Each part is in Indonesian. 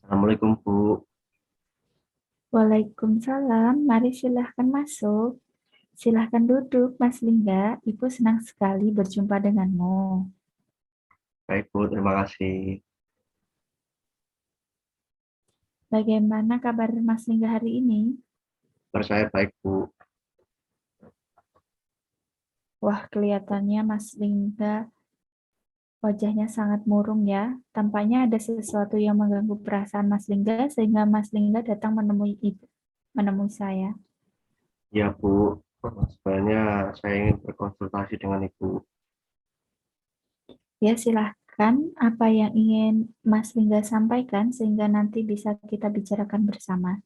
Assalamualaikum Bu. Waalaikumsalam, mari silahkan masuk. Silahkan duduk, Mas Lingga. Ibu senang sekali berjumpa denganmu. Baik Bu, terima kasih. Bagaimana kabar Mas Lingga hari ini? Kabar saya baik Bu. Wah, kelihatannya Mas Lingga wajahnya sangat murung ya. Tampaknya ada sesuatu yang mengganggu perasaan Mas Lingga sehingga Mas Lingga datang menemui ibu, menemui saya. Ya Bu, sebenarnya saya ingin berkonsultasi dengan Ibu. Ya, silahkan apa yang ingin Mas Lingga sampaikan sehingga nanti bisa kita bicarakan bersama.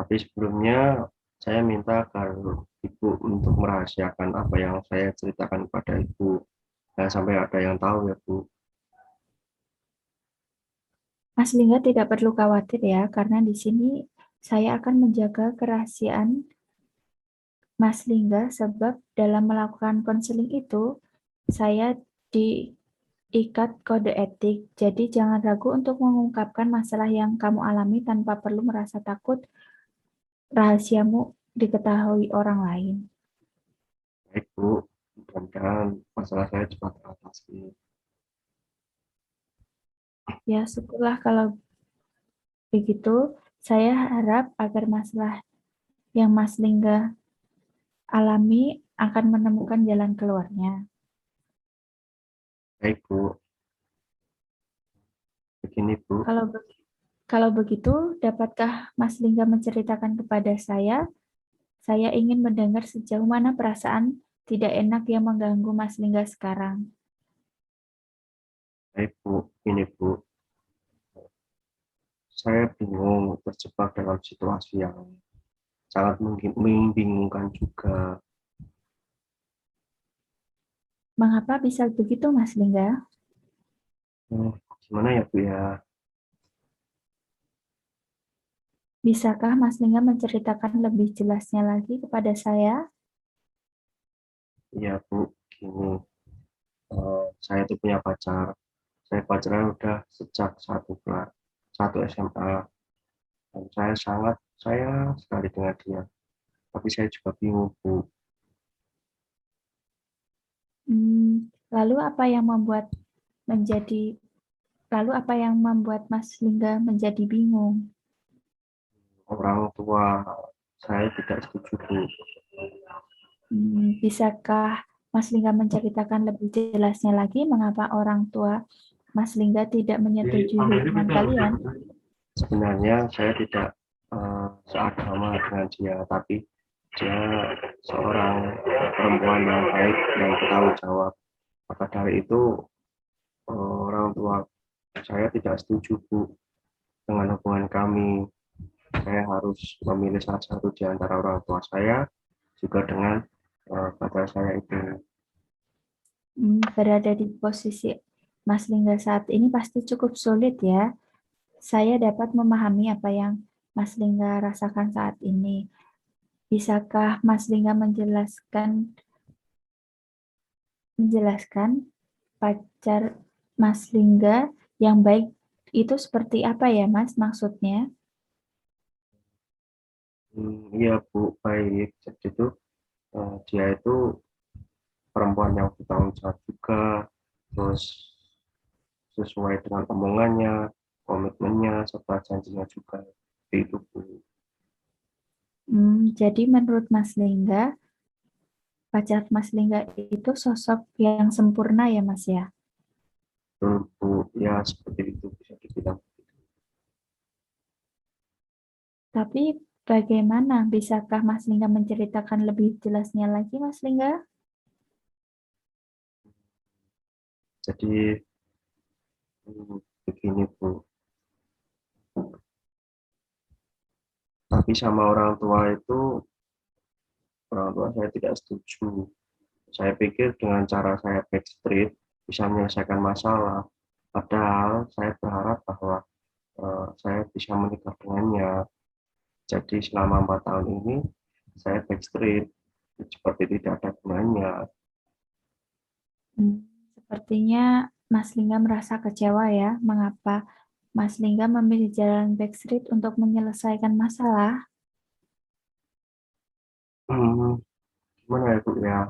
Tapi sebelumnya saya minta agar Ibu untuk merahasiakan apa yang saya ceritakan kepada Ibu. Jangan sampai ada yang tahu ya Bu. Mas Lingga tidak perlu khawatir ya, karena di sini saya akan menjaga kerahasiaan Mas Lingga sebab dalam melakukan konseling itu saya diikat kode etik. Jadi jangan ragu untuk mengungkapkan masalah yang kamu alami tanpa perlu merasa takut rahasiamu diketahui orang lain. Baik Bu, mudah-mudahan masalah saya cepat teratasi. Ya, syukurlah kalau begitu. Saya harap agar masalah yang Mas Lingga alami akan menemukan jalan keluarnya. Baik Bu, begini Bu. Kalau Kalau begitu, dapatkah Mas Lingga menceritakan kepada saya? Saya ingin mendengar sejauh mana perasaan tidak enak yang mengganggu Mas Lingga sekarang. Baik Bu, ini Bu. Saya bingung terjebak dalam situasi yang sangat membingungkan juga. Mengapa bisa begitu, Mas Lingga? Gimana ya Bu ya? Bisakah Mas Lingga menceritakan lebih jelasnya lagi kepada saya? Iya Bu, gini, saya tuh punya pacar. Saya pacaran udah sejak satu SMA, dan saya sangat sayang sekali dengan dia. Tapi saya juga bingung Bu. Lalu apa yang menjadi lalu apa yang membuat Mas Lingga menjadi bingung? Orang tua saya tidak setuju Bu. Bisakah Mas Lingga menceritakan lebih jelasnya lagi mengapa orang tua Mas Lingga tidak menyetujui hubungan kalian? Sebenarnya saya tidak seagama dengan dia, tapi dia seorang perempuan yang baik dan bertanggung jawab. Maka dari itu orang tua saya tidak setuju Bu dengan hubungan kami. Saya harus memilih salah satu di antara orang tua saya juga dengan pacar saya itu. Berada di posisi Mas Lingga saat ini pasti cukup sulit ya. Saya dapat memahami apa yang Mas Lingga rasakan saat ini. Bisakah Mas Lingga menjelaskan pacar Mas Lingga yang baik itu seperti apa ya, Mas? Maksudnya? Iya Bu, baik. Jadi itu dia itu perempuan yang bertanggung jawab juga, terus sesuai dengan omongannya, komitmennya, serta janjinya juga. Seperti itu Bu. Jadi menurut Mas Lingga, pacar Mas Lingga itu sosok yang sempurna ya, Mas ya? Betul Bu, ya seperti itu bisa dibilang. Tapi bagaimana? Bisakah Mas Lingga menceritakan lebih jelasnya lagi, Mas Lingga? Jadi begini Bu, tapi sama orang tua saya tidak setuju. Saya pikir dengan cara saya backstreet bisa menyelesaikan masalah. Padahal saya berharap bahwa saya bisa menikah dengannya. Jadi selama 4 tahun ini saya backstreet seperti tidak ada gunanya. Hmm, Sepertinya Mas Lingga merasa kecewa ya. Mengapa Mas Lingga memilih jalan backstreet untuk menyelesaikan masalah? Hmm, Gimana ya Bu ya?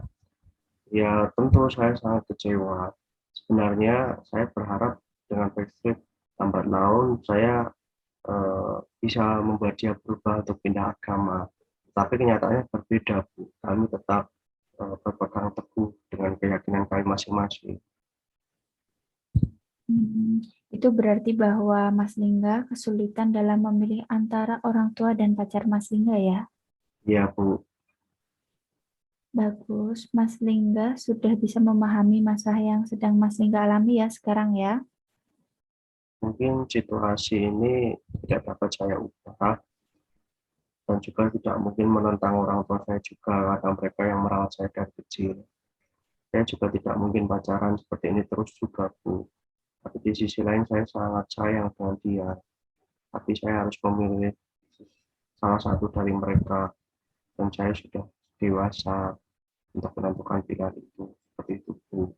Ya tentu saya sangat kecewa. Sebenarnya saya berharap dengan Backstreet lambat laun saya eh, bisa membuat dia berubah untuk pindah agama. Tapi kenyataannya berbeda Bu. Kami tetap berpegang teguh dengan keyakinan kami masing-masing. Hmm, itu berarti bahwa Mas Lingga kesulitan dalam memilih antara orang tua dan pacar Mas Lingga ya. Iya Bu, Bagus, Mas Lingga sudah bisa memahami masalah yang sedang Mas Lingga alami ya sekarang ya. mungkin situasi ini tidak dapat saya ubah dan juga tidak mungkin menentang orang tua saya juga karena mereka yang merawat saya dari kecil. Saya juga tidak mungkin pacaran seperti ini terus juga Bu. Tapi di sisi lain saya sangat sayang dengan dia. Tapi saya harus memilih salah satu dari mereka dan saya sudah dewasa untuk menentukan pilihan itu. Seperti itu Bu.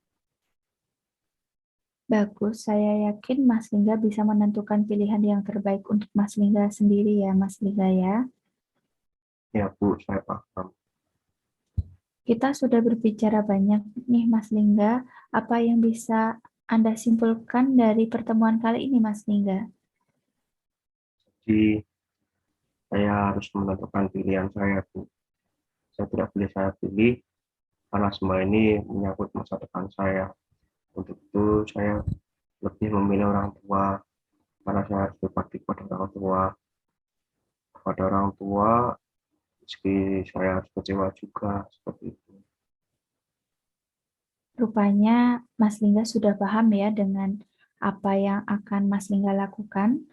Bagus, saya yakin Mas Lingga bisa menentukan pilihan yang terbaik untuk Mas Lingga sendiri ya, Mas Lingga ya. Ya Bu, saya paham. Kita sudah berbicara banyak nih Mas Lingga. Apa yang bisa Anda simpulkan dari pertemuan kali ini Mas Lingga? Jadi saya harus menentukan pilihan saya Bu. Saya tidak boleh saya pilih karena semua ini menyangkut masa depan saya. Untuk itu saya lebih memilih orang tua karena saya harus berbakti kepada orang tua. Kepada orang tua, meski saya harus kecewa juga seperti itu. Rupanya Mas Lingga sudah paham ya dengan apa yang akan Mas Lingga lakukan.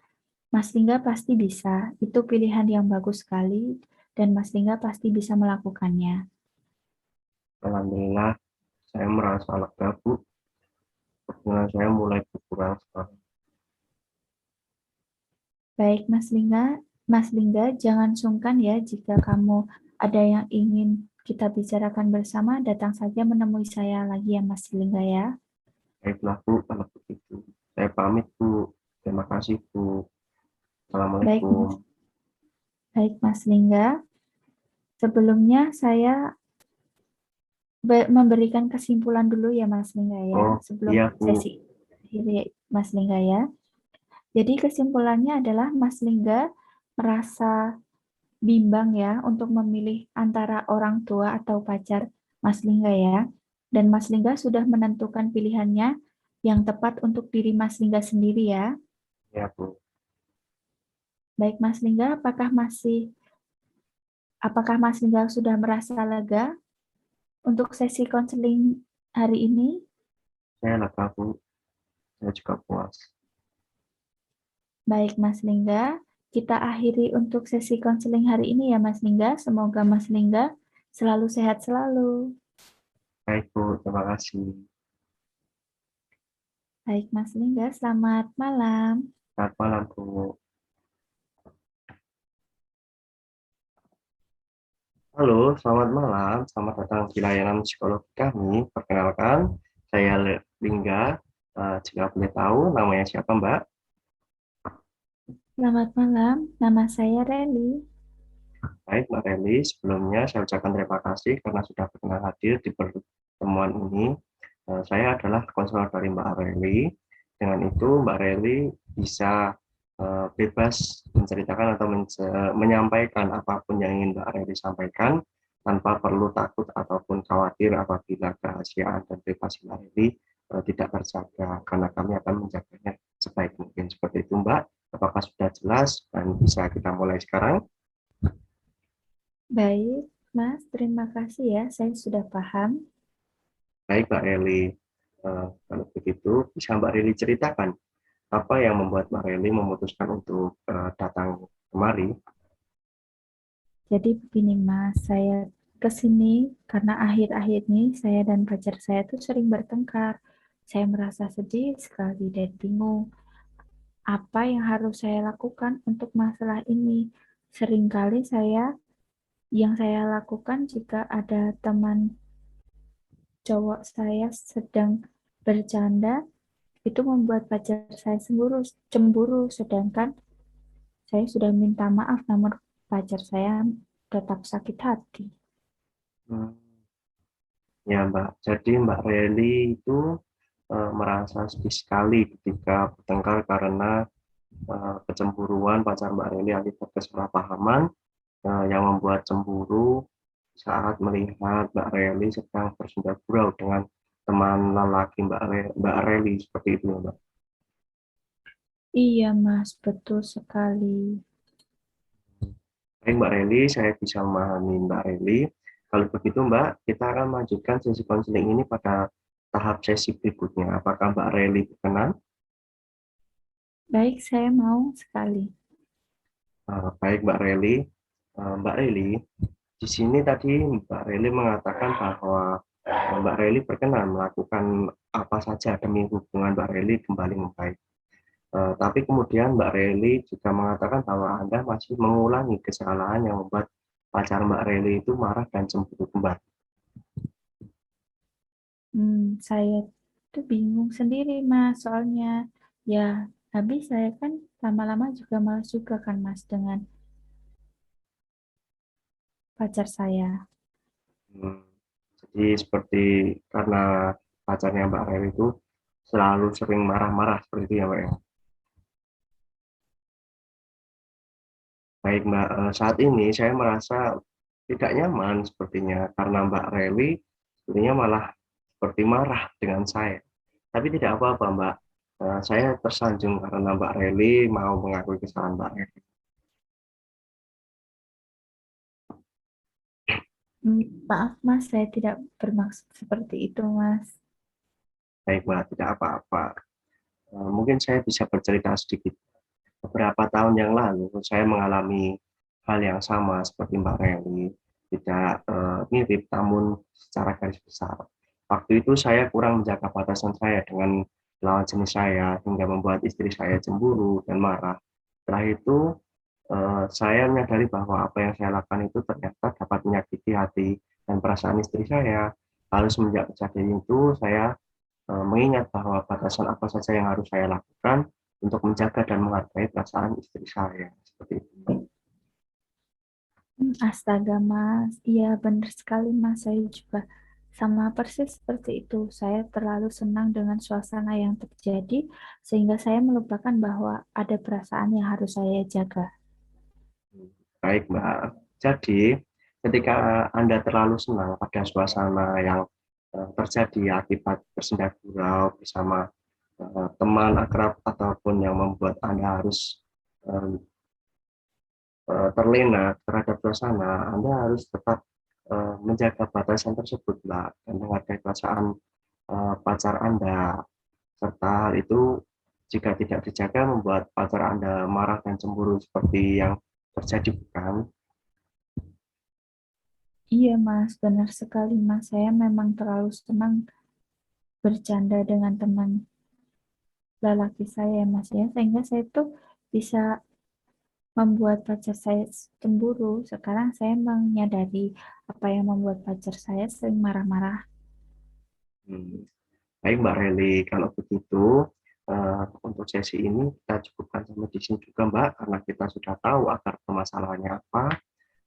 Mas Lingga pasti bisa. Itu pilihan yang bagus sekali dan Mas Lingga pasti bisa melakukannya. Alhamdulillah, saya merasa lega Bu. Hubungan saya mulai berkurang sekarang. Baik Mas Lingga jangan sungkan ya jika kamu ada yang ingin kita bicarakan bersama, datang saja menemui saya lagi ya Mas Lingga ya. Baiklah Bu, kalau begitu. Saya pamit Bu. Terima kasih Bu. Baik, Assalamualaikum. baik Mas Lingga. Sebelumnya saya memberikan kesimpulan dulu ya Mas Lingga ya, Oh sebelum iya Bu. sesi akhiri Mas Lingga ya. Jadi kesimpulannya adalah Mas Lingga merasa bimbang ya untuk memilih antara orang tua atau pacar Mas Lingga ya. Dan Mas Lingga sudah menentukan pilihannya yang tepat untuk diri Mas Lingga sendiri ya. Ya Bu. Baik Mas Lingga, apakah Mas Lingga sudah merasa lega untuk sesi konseling hari ini? Saya lega Bu. Saya juga puas. Baik Mas Lingga, kita akhiri untuk sesi konseling hari ini ya Mas Lingga. Semoga Mas Lingga selalu sehat selalu. Baik Bu, terima kasih. Baik Mas Lingga, selamat malam. Selamat malam Bu. Halo, selamat malam. Selamat datang di layanan psikologi kami. Perkenalkan, saya Lingga. Jika boleh tahu, namanya siapa Mbak? Selamat malam, nama saya Reli. Baik, Mbak Reli. Sebelumnya saya ucapkan terima kasih karena sudah berkenan hadir di pertemuan ini. Saya adalah konselor dari Mbak Reli. Dengan itu, Mbak Reli bisa bebas menceritakan atau menyampaikan apapun yang ingin Mbak Reli sampaikan tanpa perlu takut ataupun khawatir apabila kerahasiaan dan privasi Mbak Reli tidak terjaga, karena kami akan menjaganya sebaik mungkin. Seperti itu, Mbak. Apakah sudah jelas dan bisa kita mulai sekarang? Baik, Mas, terima kasih ya, saya sudah paham. Baik, Mbak Reli. Kalau begitu, bisa Mbak Reli ceritakan apa yang membuat Mbak Reli memutuskan untuk datang kemari? Jadi begini Mas, saya ke sini karena akhir-akhir ini saya dan pacar saya tuh sering bertengkar. Saya merasa sedih sekali dan bingung apa yang harus saya lakukan untuk masalah ini. Seringkali yang saya lakukan jika ada teman cowok saya sedang bercanda, itu membuat pacar saya cemburu, sedangkan saya sudah minta maaf, namun pacar saya tetap sakit hati. Hmm, ya Mbak, jadi Mbak Reli itu merasa sedih sekali ketika bertengkar karena kecemburuan pacar Mbak Reli akibat kesalahpahaman yang membuat cemburu saat melihat Mbak Reli sedang bersenda gurau dengan teman lelaki Mbak Reli seperti itu ya Mbak. Iya, Mas, betul sekali. Baik Mbak Reli, saya bisa memahami Mbak Reli. Kalau begitu Mbak, kita akan melanjutkan sesi konseling ini pada tahap sesi berikutnya. Apakah Mbak Reli berkenan? Baik, saya mau sekali. Baik Mbak Reli. Mbak Reli, di sini tadi Mbak Reli mengatakan bahwa Mbak Reli berkenan melakukan apa saja demi hubungan Mbak Reli kembali membaik. Tapi kemudian Mbak Reli juga mengatakan bahwa Anda masih mengulangi kesalahan yang membuat pacar Mbak Reli itu marah dan cemburu kembali. Saya tuh bingung sendiri, Mas. Soalnya, ya, habis saya kan lama-lama juga malas juga kan, Mas, dengan pacar saya. Hmm, Jadi seperti karena pacarnya Mbak Reli itu selalu sering marah-marah seperti itu ya Mbak ya. Baik Mbak, saat ini saya merasa tidak nyaman sepertinya karena Mbak Reli sepertinya malah seperti marah dengan saya. Tapi tidak apa-apa Mbak, saya tersanjung karena Mbak Reli mau mengakui kesalahan Mbak Reli. Maaf, Mas, saya tidak bermaksud seperti itu, Mas. Baik Mbak, tidak apa-apa. Mungkin saya bisa bercerita sedikit. Beberapa tahun yang lalu saya mengalami hal yang sama seperti Mbak Reli, tidak mirip namun secara garis besar. Waktu itu saya kurang menjaga batasan saya dengan lawan jenis saya hingga membuat istri saya cemburu dan marah. Setelah itu saya menyadari bahwa apa yang saya lakukan itu ternyata dapat menyakiti hati dan perasaan istri saya. Lalu semenjak kejadian itu saya mengingat bahwa batasan apa saja yang harus saya lakukan untuk menjaga dan menghargai perasaan istri saya. Seperti itu. Astaga, Mas. Iya, benar sekali, Mas. Saya juga sama persis seperti itu. Saya terlalu senang dengan suasana yang terjadi, sehingga saya melupakan bahwa ada perasaan yang harus saya jaga. Baik, Mbak. Jadi, ketika Anda terlalu senang pada suasana yang terjadi akibat bersenda gurau bersama teman akrab ataupun yang membuat Anda harus eh, terlena terhadap suasana, Anda harus tetap menjaga batasan tersebut, Mbak, dan menghargai perasaan pacar Anda. Serta hal itu jika tidak dijaga membuat pacar Anda marah dan cemburu seperti yang terjadi, bukan? Iya, Mas. Benar sekali, Mas. Saya memang terlalu senang bercanda dengan teman lelaki saya, Mas, ya. Sehingga saya tuh bisa membuat pacar saya cemburu. Sekarang saya menyadari apa yang membuat pacar saya sering marah-marah. Hmm. Baik Mbak Reli, kalau begitu untuk sesi ini kita cukupkan sampai di sini juga Mbak, karena kita sudah tahu akar permasalahannya apa,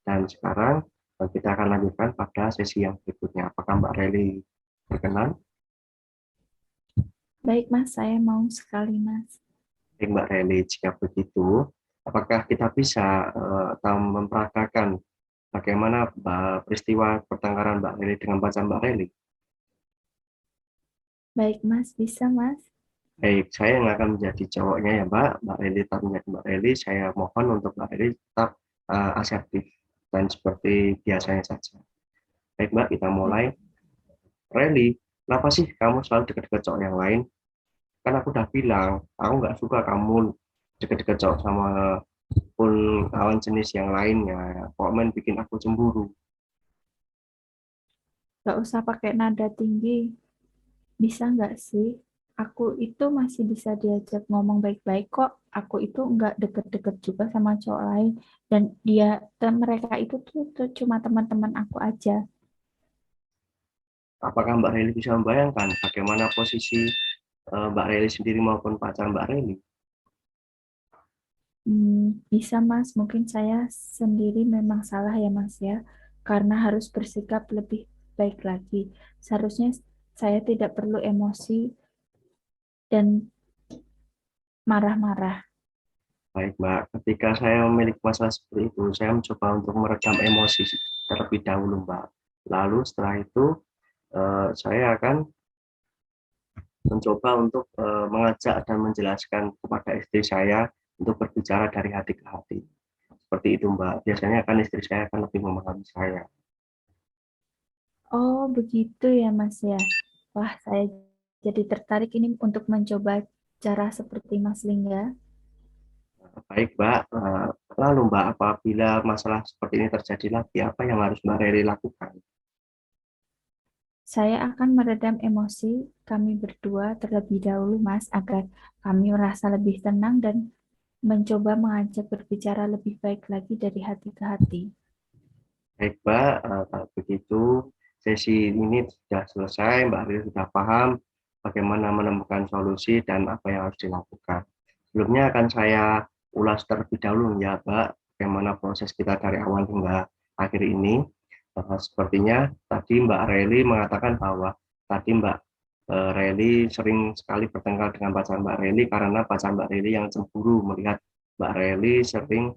dan sekarang kita akan lanjutkan pada sesi yang berikutnya. Apakah Mbak Reli berkenan? Baik, Mas. Saya mau sekali, Mas. Baik Mbak Reli, jika begitu, apakah kita bisa atau memperagakan bagaimana peristiwa pertengkaran Mbak Reli dengan pacar Mbak Reli? Baik, Mas. Bisa, Mas. Baik, saya yang akan menjadi cowoknya ya Mbak. Mbak Reli tetap menjadi Mbak Reli. Saya mohon untuk Mbak Reli tetap asertif dan seperti biasanya saja. Baik Mbak, kita mulai. Reli, kenapa sih kamu selalu dekat-dekat cowok yang lain? Kan aku udah bilang, aku nggak suka kamu dekat-dekat cowok sama pun lawan jenis yang lainnya. Kok main bikin aku cemburu? Gak usah pakai nada tinggi. Bisa nggak sih? Aku itu masih bisa diajak ngomong baik-baik kok. Aku itu nggak deket-deket juga sama cowok lain. Dan mereka itu tuh cuma teman-teman aku aja. Apakah Mbak Reli bisa membayangkan bagaimana posisi Mbak Reli sendiri maupun pacar Mbak Reli? Bisa Mas, mungkin saya sendiri memang salah ya Mas ya, karena harus bersikap lebih baik lagi. Seharusnya saya tidak perlu emosi dan marah-marah. Baik, Mbak. Ketika saya memiliki masalah seperti itu, saya mencoba untuk meredam emosi terlebih dahulu, Mbak. Lalu setelah itu, saya akan mencoba untuk mengajak dan menjelaskan kepada istri saya untuk berbicara dari hati ke hati. Seperti itu, Mbak. Biasanya kan istri saya akan lebih memahami saya. Oh, begitu ya Mas ya. Wah, saya jadi tertarik ini untuk mencoba cara seperti Mas Lingga. Baik, Mbak. Lalu, Mbak, apabila masalah seperti ini terjadi lagi, apa yang harus Mbak Rere lakukan? Saya akan meredam emosi kami berdua terlebih dahulu, Mas, agar kami merasa lebih tenang dan mencoba mengajak berbicara lebih baik lagi dari hati ke hati. Baik, Mbak. Kalau begitu, sesi ini sudah selesai. Mbak Rere sudah paham bagaimana menemukan solusi dan apa yang harus dilakukan. Sebelumnya akan saya ulas terlebih dahulu ya, Mbak, bagaimana proses kita dari awal hingga akhir ini. Sepertinya tadi Mbak Reli mengatakan bahwa tadi Mbak Reli sering sekali bertengkar dengan pacar Mbak Reli karena pacar Mbak Reli yang cemburu melihat Mbak Reli sering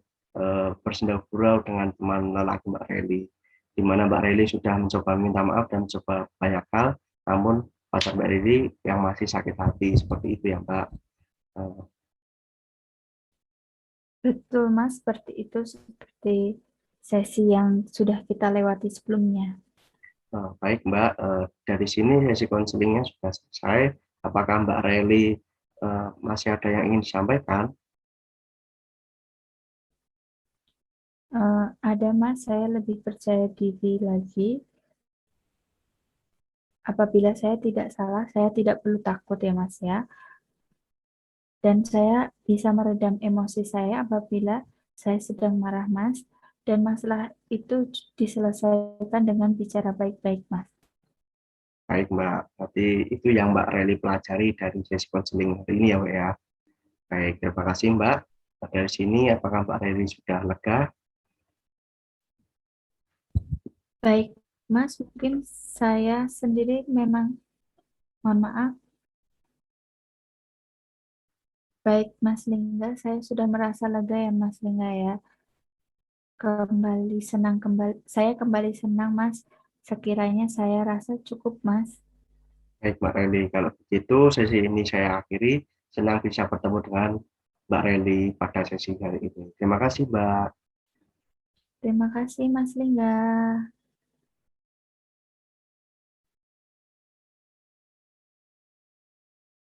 bersenda-gurau dengan teman lelaki Mbak Reli, di mana Mbak Reli sudah mencoba minta maaf dan mencoba banyak hal, namun pacar Mbak Reli yang masih sakit hati seperti itu ya Mbak. Eh, Betul, Mas, seperti itu, seperti sesi yang sudah kita lewati sebelumnya. Baik Mbak, dari sini sesi konselingnya sudah selesai. Apakah Mbak Reli masih ada yang ingin disampaikan? Ada, Mas, saya lebih percaya diri lagi. Apabila saya tidak salah, saya tidak perlu takut ya, Mas, ya. Dan saya bisa meredam emosi saya apabila saya sedang marah, Mas. Dan masalah itu diselesaikan dengan bicara baik-baik, Mas. Baik Mbak, berarti itu yang Mbak Reli pelajari dari sesi konseling hari ini ya Mbak ya. Baik, terima kasih Mbak. Dari sini apakah Mbak Reli sudah lega? Baik, Mas, mungkin saya sendiri memang, mohon maaf, baik Mas Lingga, saya sudah merasa lega ya Mas Lingga ya. Kembali senang kembali, saya kembali senang Mas. Sekiranya saya rasa cukup Mas. Baik Mbak Reli, kalau begitu sesi ini saya akhiri. Senang bisa bertemu dengan Mbak Reli pada sesi hari ini. Terima kasih Mbak. Terima kasih Mas Lingga.